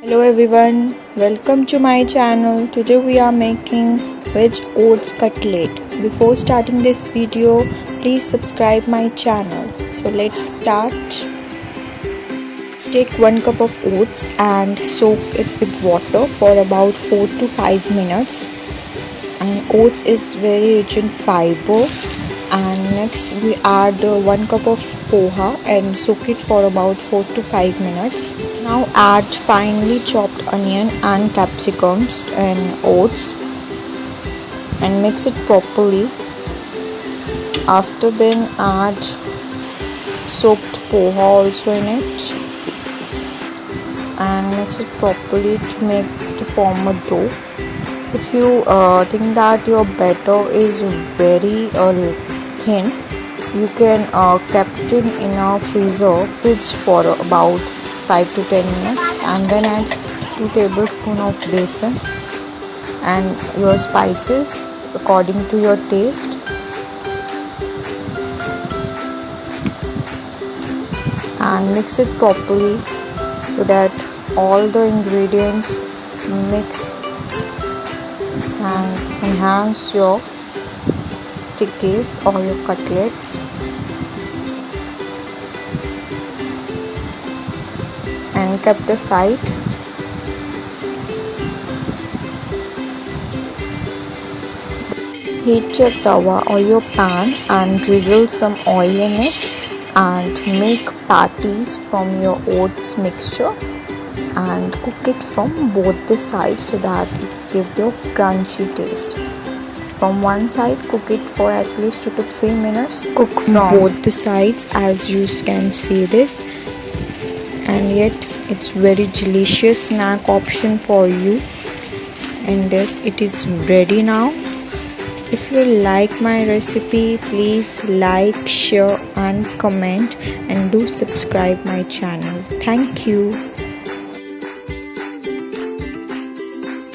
Hello everyone, welcome to my channel. Today we are making veg oats cutlet. Before starting this video, please subscribe my channel. So let's start. Take 1 cup of oats and soak it with water for about 4 to 5 minutes. And oats is very rich in fiber. And next we add 1 cup of poha and soak it for about 4 to 5 minutes. Now add finely chopped onion and capsicums and oats and mix it properly. After then add soaked poha also in it and mix it properly to form a dough. If you think that your batter is very thin, you can keep it in a fridge for about 5 to 10 minutes and then add 2 tablespoons of besan and your spices according to your taste and mix it properly so that all the ingredients mix and enhance your tikkes or your cutlets. And kept aside. Heat your tawa or your pan and drizzle some oil in it and make patties from your oats mixture and cook it from both the sides so that it gives you crunchy taste. From one side, cook it for at least 2 to 3 minutes. Cook from both the sides, as you can see this, and yet it's very delicious snack option for you. And yes, it is ready now. If you like my recipe, please like, share and comment and do subscribe my channel. Thank you.